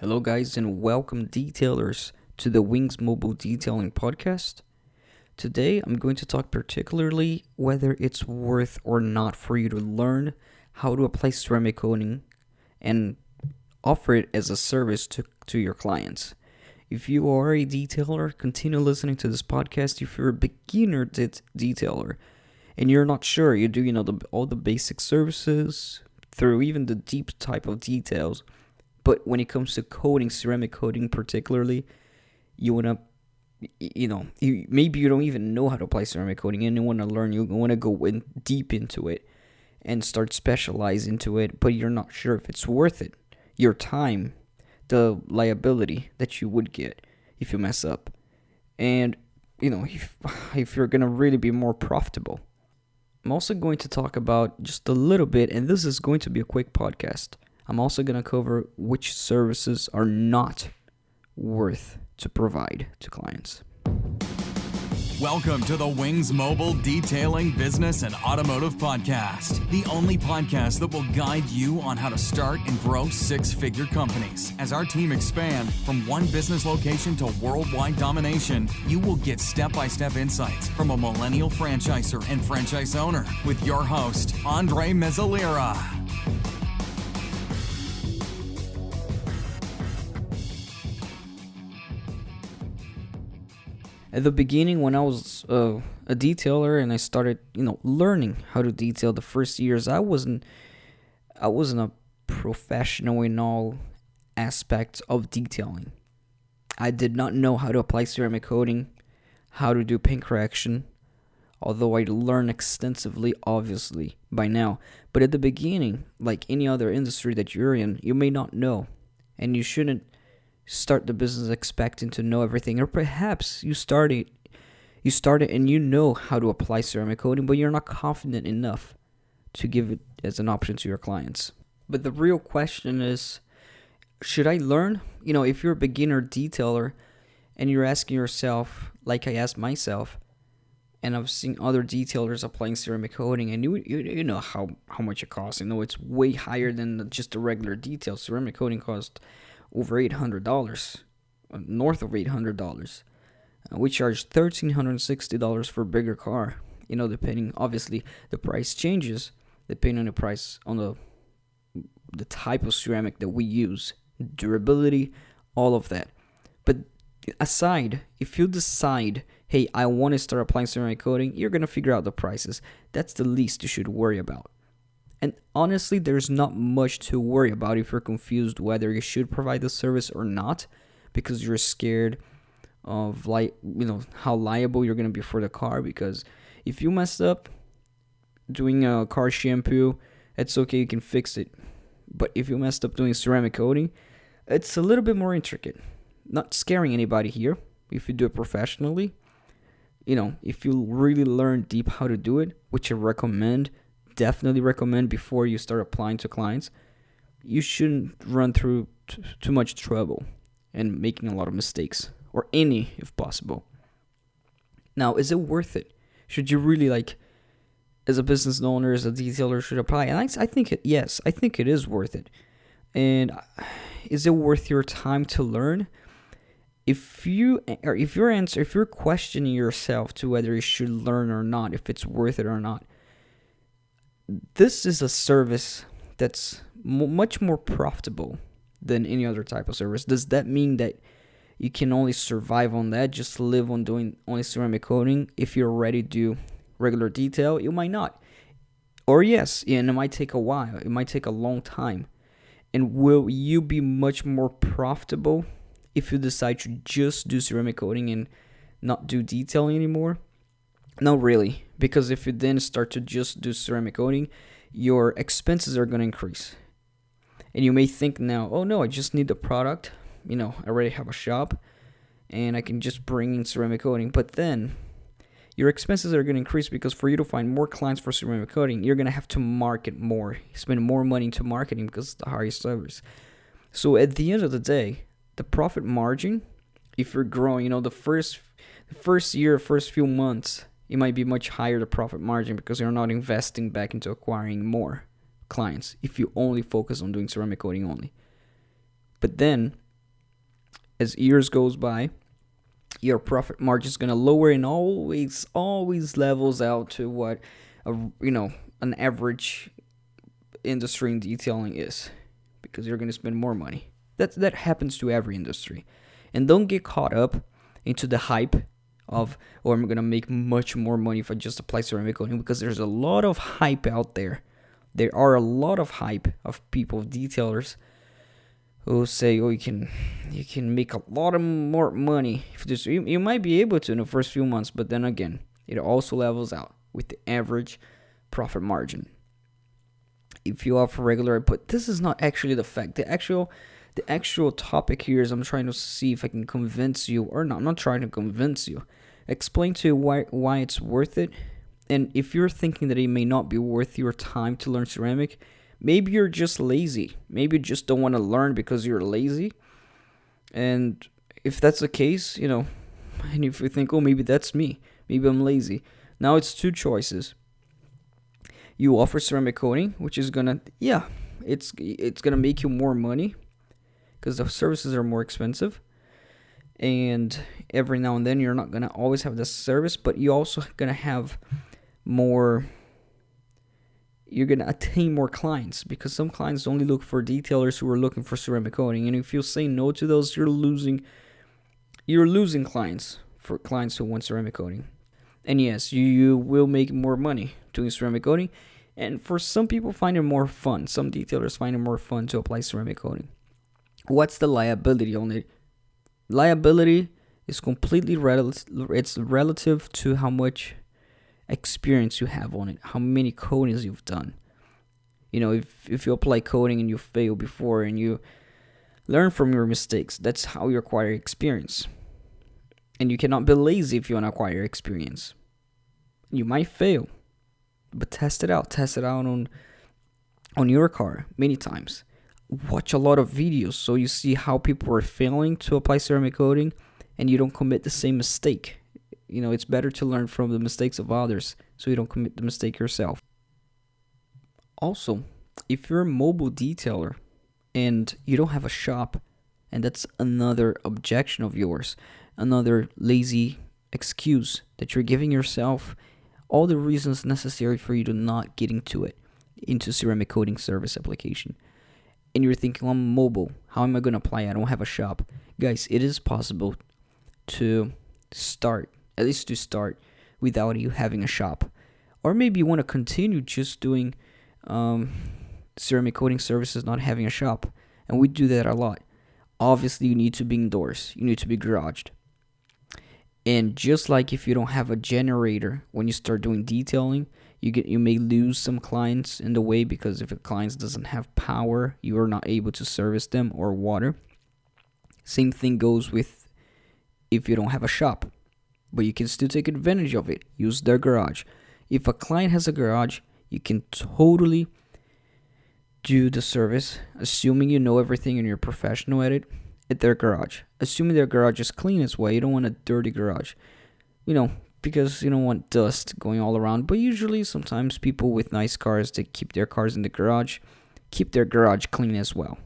Hello, guys, and welcome, detailers, to the Wings Mobile Detailing Podcast. Today, I'm going to talk particularly whether it's worth or not for you to learn how to apply ceramic coating and offer it as a service to your clients. If you are a detailer, continue listening to this podcast. If you're a beginner detailer and you're not sure, you do all the basic services through even the deep type of details. But when it comes to coating, ceramic coating particularly, you want to, maybe you don't even know how to apply ceramic coating and you want to learn, you want to go in deep into it and start specialize into it, but you're not sure if it's worth it. Your time, the liability that you would get if you mess up. And, if you're going to really be more profitable. I'm also going to talk about just a little bit, and this is going to be a quick podcast. I'm also going to cover which services are not worth to provide to clients. Welcome to the Wings Mobile Detailing Business and Automotive Podcast, the only podcast that will guide you on how to start and grow six-figure companies. As our team expand from one business location to worldwide domination, you will get step-by-step insights from a millennial franchisor and franchise owner with your host, Andre Mezzalera. At the beginning, when I was a detailer and I started, learning how to detail, the first years, I wasn't a professional in all aspects of detailing. I did not know how to apply ceramic coating, how to do paint correction, although I learned extensively, obviously, by now. But at the beginning, like any other industry that you're in, you may not know, and you shouldn't start the business expecting to know everything. Or perhaps you started and you know how to apply ceramic coating, but you're not confident enough to give it as an option to your clients. But the real question is, should I learn? If you're a beginner detailer and you're asking yourself, like I asked myself, and I've seen other detailers applying ceramic coating, and you know how much it costs. It's way higher than just a regular detail. Ceramic coating costs over $800, north of $800. We charge $1,360 for a bigger car. Depending, obviously, the price changes depending on the price on the type of ceramic that we use, durability, all of that. But aside, if you decide, hey, I want to start applying ceramic coating, you're gonna figure out the prices. That's the least you should worry about. And honestly, there's not much to worry about if you're confused whether you should provide the service or not, because you're scared of how liable you're going to be for the car. Because if you messed up doing a car shampoo, it's okay, you can fix it. But if you messed up doing ceramic coating, it's a little bit more intricate. Not scaring anybody here. If you do it professionally, if you really learn deep how to do it, which I definitely recommend before you start applying to clients, you shouldn't run through too much trouble and making a lot of mistakes, or any if possible. Now, is it worth it? Should you really, as a business owner, as a detailer, should apply? And I think yes, I think it is worth it. And is it worth your time to learn? If you're questioning yourself to whether you should learn or not, if it's worth it or not, this is a service that's much more profitable than any other type of service. Does that mean that you can only survive on that, just live on doing only ceramic coating? If you're ready to do regular detail, you might not. Or yes, and it might take a while. It might take a long time. And will you be much more profitable if you decide to just do ceramic coating and not do detailing anymore? No, really, because if you then start to just do ceramic coating, your expenses are going to increase. And you may think now, oh no, I just need the product. I already have a shop and I can just bring in ceramic coating. But then your expenses are going to increase, because for you to find more clients for ceramic coating, you're going to have to market more, spend more money into marketing because it's the highest service. So at the end of the day, the profit margin, if you're growing, the first year, first few months, it might be much higher, the profit margin, because you're not investing back into acquiring more clients if you only focus on doing ceramic coating only. But then as years goes by, your profit margin is going to lower and always levels out to what an average industry in detailing is, because you're going to spend more money. That happens to every industry. And don't get caught up into the hype of, oh, I'm going to make much more money if I just apply ceramic coating, because there's a lot of hype out there. There are a lot of hype of people, detailers, who say, oh, you can make a lot of more money. You might be able to in the first few months, but then again, it also levels out with the average profit margin. If you offer regular, but this is not actually the fact. The actual topic here is, I'm trying to see if I can convince you, or not. I'm not trying to convince you. Explain to you why it's worth it. And if you're thinking that it may not be worth your time to learn ceramic, maybe you're just lazy. Maybe you just don't want to learn because you're lazy. And if that's the case, and if you think, oh, maybe that's me, maybe I'm lazy. Now it's two choices. You offer ceramic coating, which is it's gonna make you more money, because the services are more expensive. And every now and then you're not gonna always have this service, but you also gonna have more. You're gonna attain more clients, because some clients only look for detailers who are looking for ceramic coating, and if you say no to those, you're losing clients for clients who want ceramic coating. And yes, you will make more money doing ceramic coating, and for some people find it more fun. Some detailers find it more fun to apply ceramic coating. What's the liability on it? Liability is completely relative to how much experience you have on it, how many coatings you've done. If you apply coating and you fail before and you learn from your mistakes, that's how you acquire experience. And you cannot be lazy if you want to acquire experience. You might fail, but test it out on your car many times. Watch a lot of videos so you see how people are failing to apply ceramic coating, and you don't commit the same mistake. It's better to learn from the mistakes of others so you don't commit the mistake yourself. Also, if you're a mobile detailer and you don't have a shop, and that's another objection of yours, another lazy excuse that you're giving yourself, all the reasons necessary for you to not get into ceramic coating service application. And you're thinking, well, I'm mobile. How am I going to apply? I don't have a shop. Guys, it is possible to start without you having a shop. Or maybe you want to continue just doing ceramic coating services, not having a shop. And we do that a lot. Obviously, you need to be indoors. You need to be garaged. And just like if you don't have a generator when you start doing detailing, you may lose some clients in the way, because if a client doesn't have power, you are not able to service them, or water. Same thing goes with if you don't have a shop, but you can still take advantage of it. Use their garage. If a client has a garage, you can totally do the service, assuming you know everything and you're professional at it, at their garage. Assuming their garage is clean as well. You don't want a dirty garage. Because you don't want dust going all around. But usually, sometimes people with nice cars, they keep their cars in the garage, keep their garage clean as well.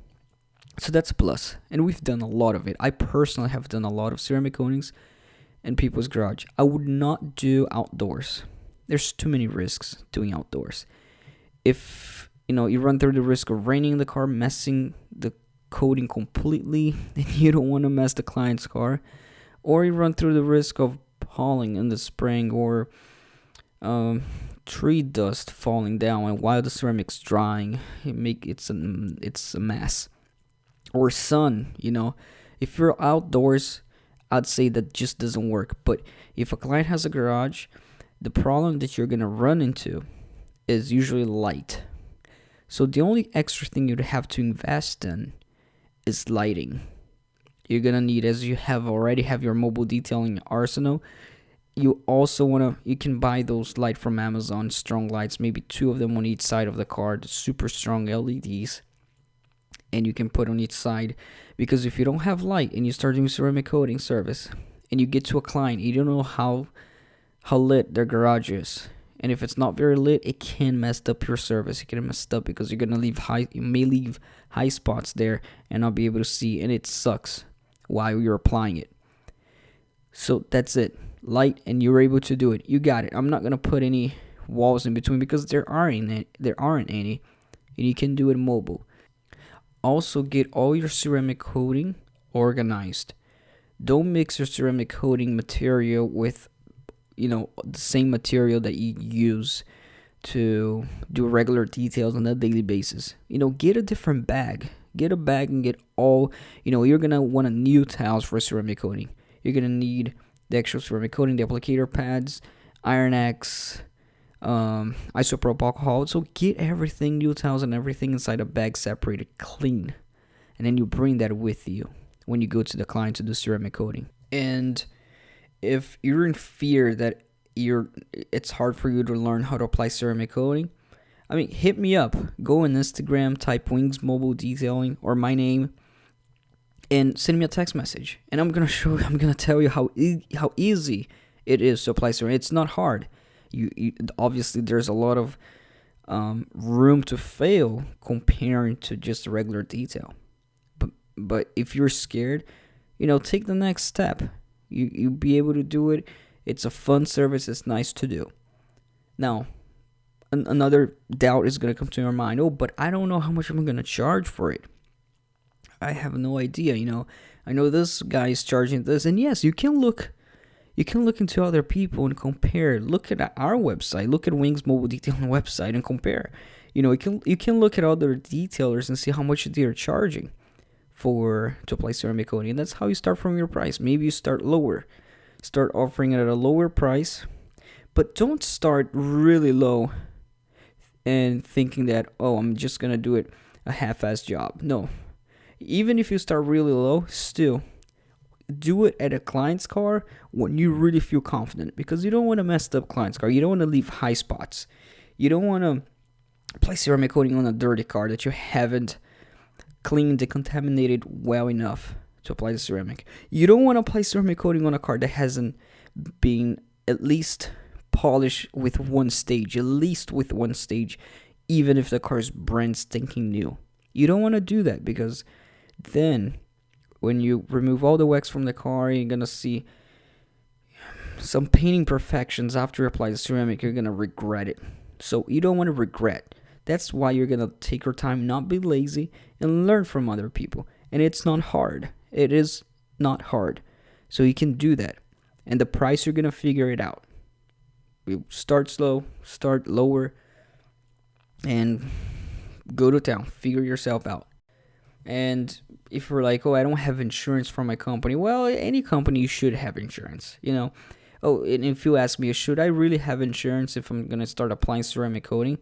So that's a plus. And we've done a lot of it. I personally have done a lot of ceramic coatings in people's garage. I would not do outdoors. There's too many risks doing outdoors. If, you run through the risk of raining in the car, messing the coating completely, and you don't want to mess the client's car. Or you run through the risk of hauling in the spring, or tree dust falling down, and while the ceramic's drying, it's a mess. Or sun, if you're outdoors, I'd say that just doesn't work. But if a client has a garage, the problem that you're gonna run into is usually light. So the only extra thing you'd have to invest in is lighting. You're gonna need, as you already have your mobile detailing arsenal, you also you can buy those lights from Amazon, strong lights, maybe 2 of them on each side of the car, the super strong LEDs, and you can put on each side. Because if you don't have light and you start doing ceramic coating service, and you get to a client, you don't know how lit their garage is, and if it's not very lit, it can mess up your service. It can mess up because you may leave high spots there and not be able to see, and it sucks while you're applying it. So that's it. Light, and you're able to do it. You got it. I'm not gonna put any walls in between because there aren't any, and you can do it mobile. Also, get all your ceramic coating organized. Don't mix your ceramic coating material with, the same material that you use to do regular details on a daily basis. Get a different bag. Get a bag and get all, you're going to want a new tiles for ceramic coating. You're going to need the actual ceramic coating, the applicator pads, Iron X, isopropyl alcohol. So get everything, new tiles and everything inside a bag separated clean. And then you bring that with you when you go to the client to do ceramic coating. And if you're in fear that it's hard for you to learn how to apply ceramic coating, hit me up. Go on Instagram, type Wings Mobile Detailing or my name, and send me a text message. And I'm gonna tell you how easy it is to apply ceramic. It's not hard. You obviously there's a lot of room to fail comparing to just a regular detail. But if you're scared, take the next step. You'll be able to do it. It's a fun service. It's nice to do. Now, another doubt is going to come to your mind. Oh, but I don't know how much I'm going to charge for it. I have no idea. I know this guy is charging this. And yes, you can look into other people and compare. Look at our website. Look at Wings Mobile Detailing website and compare. You can look at other detailers and see how much they are charging to apply ceramic coating. And that's how you start from your price. Maybe you start lower. Start offering it at a lower price. But don't start really low and thinking that, I'm just going to do it a half-assed job. No. Even if you start really low, still do it at a client's car when you really feel confident, because you don't want to mess up client's car. You don't want to leave high spots. You don't want to apply ceramic coating on a dirty car that you haven't cleaned, decontaminated well enough to apply the ceramic. You don't want to apply ceramic coating on a car that hasn't been at least polished with one stage, even if the car is brand stinking new. You don't want to do that, because then when you remove all the wax from the car, you're going to see some paint imperfections after you apply the ceramic. You're going to regret it. So you don't want to regret. That's why you're going to take your time, not be lazy, and learn from other people. And it's not hard. It is not hard. So you can do that. And the price, you're going to figure it out. You start slow, start lower, and go to town. Figure yourself out. And if you're like, I don't have insurance for my company. Well, any company should have insurance, Oh, and if you ask me, should I really have insurance if I'm going to start applying ceramic coating?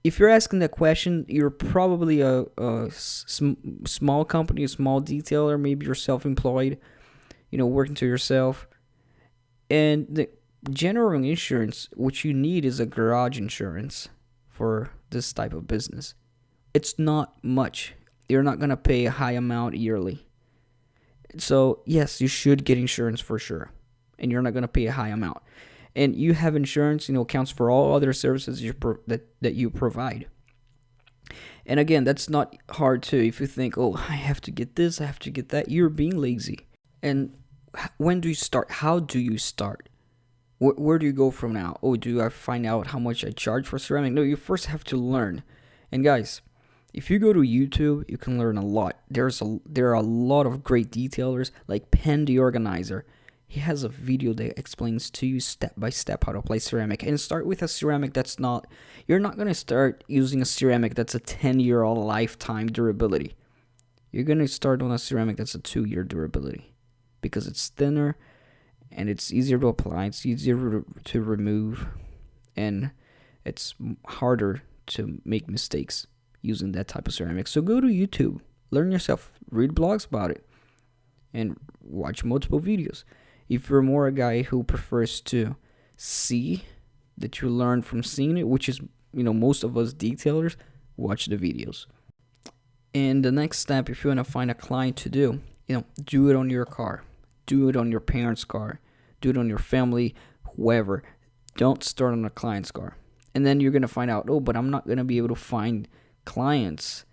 If you're asking that question, you're probably a small company, a small detailer. Maybe you're self-employed, working to yourself. And the general insurance, what you need is a garage insurance for this type of business. It's not much. You're not going to pay a high amount yearly. So, yes, you should get insurance for sure. And you're not going to pay a high amount. And you have insurance, accounts for all other services that you provide. And again, that's not hard too. If you think, I have to get this, I have to get that, you're being lazy. And when do you start? How do you start? Where do you go from now? Do I find out how much I charge for ceramic? No, you first have to learn. And guys, if you go to YouTube, you can learn a lot. There are a lot of great detailers like Pen the Organizer. He has a video that explains to you step by step how to apply ceramic. And start with a ceramic you're not going to start using a ceramic that's a 10-year lifetime durability. You're going to start on a ceramic that's a 2-year durability, because it's thinner and it's easier to apply, it's easier to remove, and it's harder to make mistakes using that type of ceramic. So go to YouTube, learn yourself, read blogs about it, and watch multiple videos. If you're more a guy who prefers to see, that you learn from seeing it, which is, most of us detailers, watch the videos. And the next step, if you want to find a client to do, do it on your car. Do it on your parents' car. Do it on your family, whoever. Don't start on a client's car. And then you're going to find out, but I'm not going to be able to find clients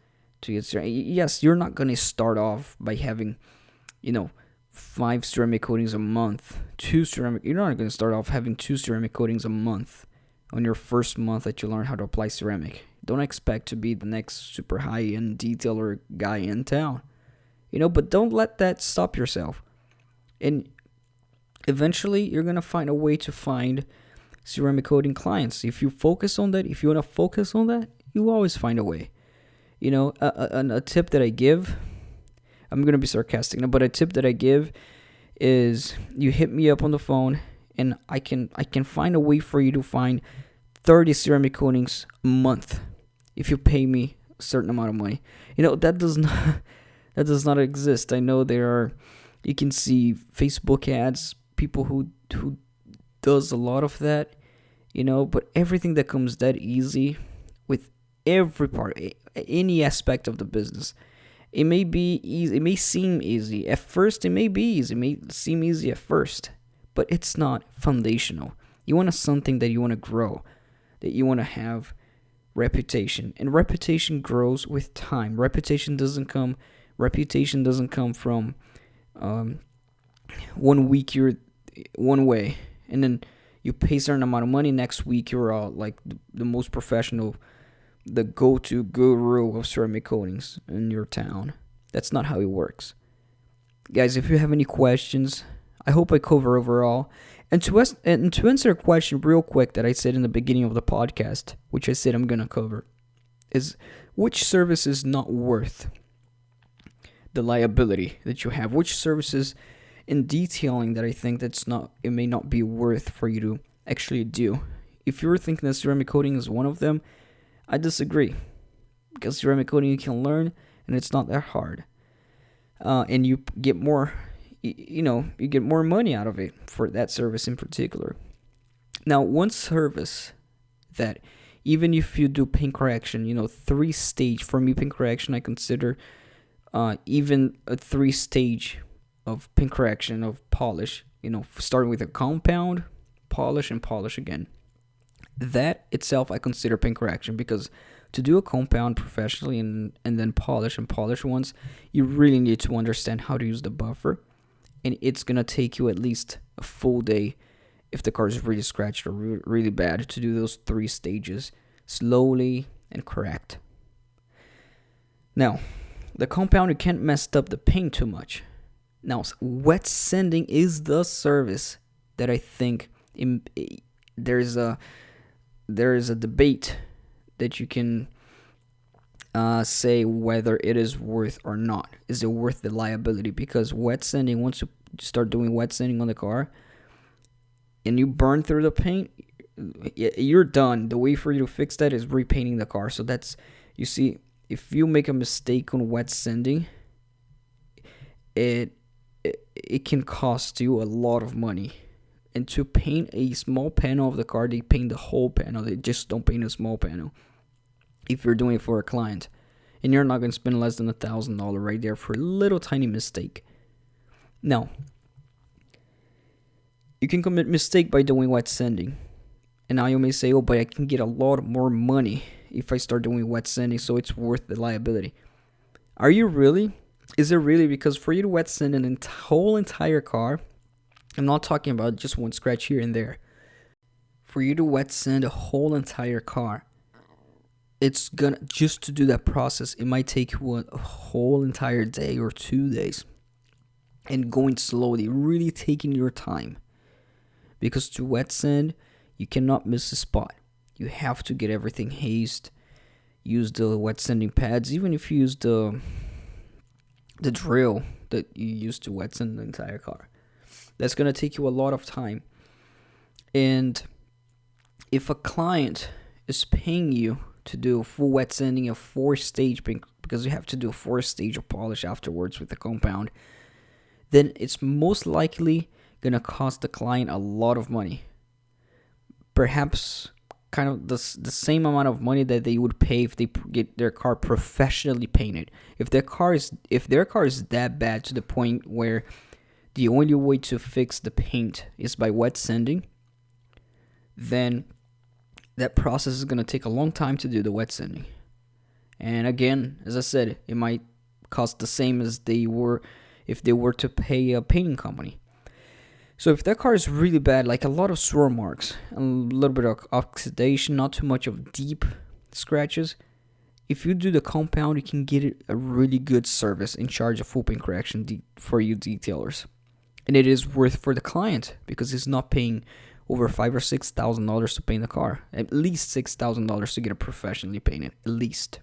to get started. Yes, you're not going to start off by having 5 ceramic coatings a month, you're not going to start off having 2 ceramic coatings a month on your first month that you learn how to apply ceramic. Don't expect to be the next super high-end detailer guy in town. But don't let that stop yourself. And eventually, you're going to find a way to find ceramic coating clients. If you focus on that, if you want to focus on that, you always find a way. A tip that I give, I'm going to be sarcastic now, but a tip that I give is you hit me up on the phone and I can find a way for you to find 30 ceramic coatings a month if you pay me a certain amount of money. That does not exist. I know you can see Facebook ads, people who does a lot of that, but everything that comes that easy with every part, any aspect of the business, it may be easy. It may seem easy at first. It may be easy. It may seem easy at first, but it's not foundational. You want something that you want to grow, that you want to have reputation, and reputation grows with time. Reputation doesn't come from 1 week you're one way, and then you pay a certain amount of money. Next week you're all like the most professional, the go-to guru of ceramic coatings in your town. That's not how it works. Guys, if you have any questions, I hope I cover overall. And to answer a question real quick that I said in the beginning of the podcast, which I said I'm going to cover, is which service is not worth the liability that you have? Which services in detailing that I think it may not be worth for you to actually do? If you're thinking that ceramic coating is one of them, I disagree, because ceramic coating you can learn, and it's not that hard, and you get more, you get more money out of it for that service in particular. Now, one service that even if you do paint correction, 3-stage for me paint correction, I consider even a 3-stage of paint correction of polish, starting with a compound, polish, and polish again. That itself I consider paint correction, because to do a compound professionally and then polish once, you really need to understand how to use the buffer, and it's going to take you at least a full day if the car is really scratched or really bad to do those 3 stages slowly and correct. Now, the compound, you can't mess up the paint too much. Now, wet sanding is the service that I think there's a debate that you can say whether it is worth or not. Is it worth the liability? Because wet sanding, once you start doing wet sanding on the car and you burn through the paint, you're done. The way for you to fix that is repainting the car. So that's, you see, if you make a mistake on wet sanding, it can cost you a lot of money. And to paint a small panel of the car, they paint the whole panel. They just don't paint a small panel. If you're doing it for a client, and you're not going to spend less than $1,000 right there for a little tiny mistake. Now, you can commit mistake by doing wet sanding. And now you may say, oh, but I can get a lot more money if I start doing wet sanding, so it's worth the liability. Are you really? Is it really? Because for you to wet sand an whole entire car, I'm not talking about just one scratch here and there. For you to wet sand a whole entire car, it's gonna, just to do that process, it might take you a whole entire day or 2 days. And going slowly, really taking your time. Because to wet sand, you cannot miss a spot. You have to get everything hazed. Use the wet sanding pads. Even if you use the drill that you use to wet sand the entire car, that's going to take you a lot of time. And if a client is paying you to do full wet sanding, a 4-stage, because you have to do a 4-stage of polish afterwards with the compound, then it's most likely going to cost the client a lot of money. Perhaps kind of the same amount of money that they would pay if they get their car professionally painted. If their car is that bad to the point where the only way to fix the paint is by wet sanding, then that process is going to take a long time to do the wet sanding. And again, as I said, it might cost the same as they were if they were to pay a painting company. So if that car is really bad, like a lot of swirl marks, a little bit of oxidation, not too much of deep scratches, if you do the compound, you can get it a really good service and charge a full paint correction for you detailers. And it is worth for the client because he's not paying over $5,000 or $6,000 to paint the car. At least $6,000 to get it professionally painted, at least.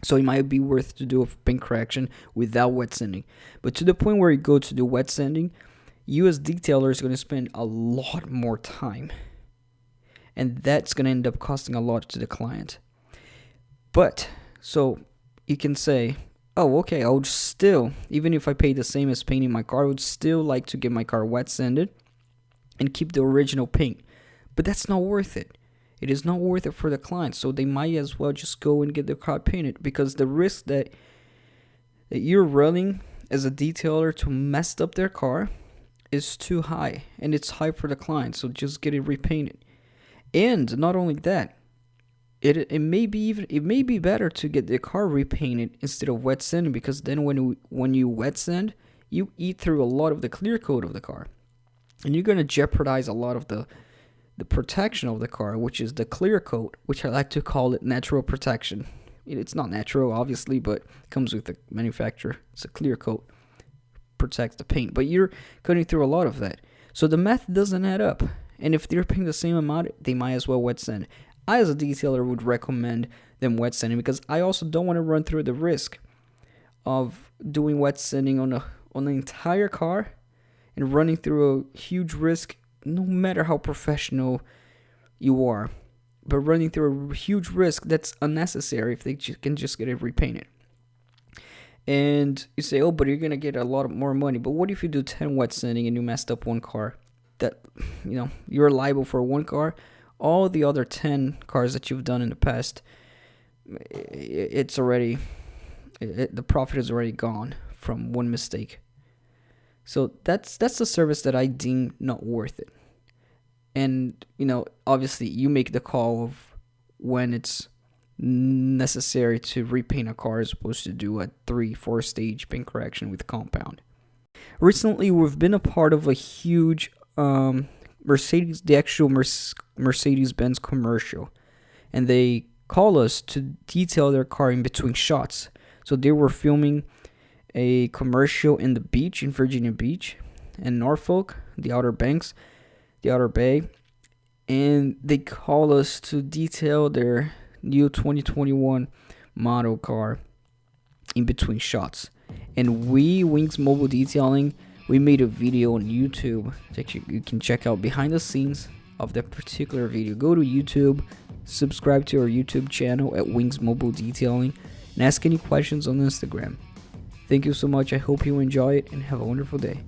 So it might be worth to do a paint correction without wet sanding. But to the point where you go to do wet sanding, you as detailer is going to spend a lot more time. And that's going to end up costing a lot to the client. But, so you can say, oh, okay, I would still, even if I pay the same as painting my car, I would still like to get my car wet sanded and keep the original paint. But that's not worth it. It is not worth it for the client. So they might as well just go and get their car painted, because the risk that you're running as a detailer to mess up their car is too high, and it's high for the client. So just get it repainted. And not only that, it may be better to get the car repainted instead of wet sanding, because then when you wet sand, you eat through a lot of the clear coat of the car, and you're going to jeopardize a lot of the protection of the car, which is the clear coat, which I like to call it natural protection. It's not natural, obviously, but it comes with the manufacturer. It's a clear coat, protects the paint, but you're cutting through a lot of that. So the math doesn't add up, and if they're paying the same amount, they might as well wet sand. I, as a detailer, would recommend them wet sanding, because I also don't want to run through the risk of doing wet sanding on the entire car and running through a huge risk, no matter how professional you are, but running through a huge risk that's unnecessary if they can just get it repainted. And you say, oh, but you're going to get a lot more money. But what if you do 10 wet sanding and you messed up one car? That, you're liable for one car. All the other 10 cars that you've done in the past, the profit is already gone from one mistake. So that's the service that I deem not worth it. And, obviously you make the call of when it's necessary to repaint a car as opposed to do a 3-4 stage paint correction with compound. Recently, we've been a part of a huge Mercedes-Benz commercial, and they call us to detail their car in between shots. So they were filming a commercial in the beach, in Virginia Beach and Norfolk, the Outer Banks, the Outer Bay, and they call us to detail their new 2021 model car in between shots. And we, Wings Mobile Detailing, we made a video on YouTube that you can check out behind the scenes of that particular video. Go to YouTube, subscribe to our YouTube channel at Wings Mobile Detailing, and ask any questions on Instagram. Thank you so much. I hope you enjoy it and have a wonderful day.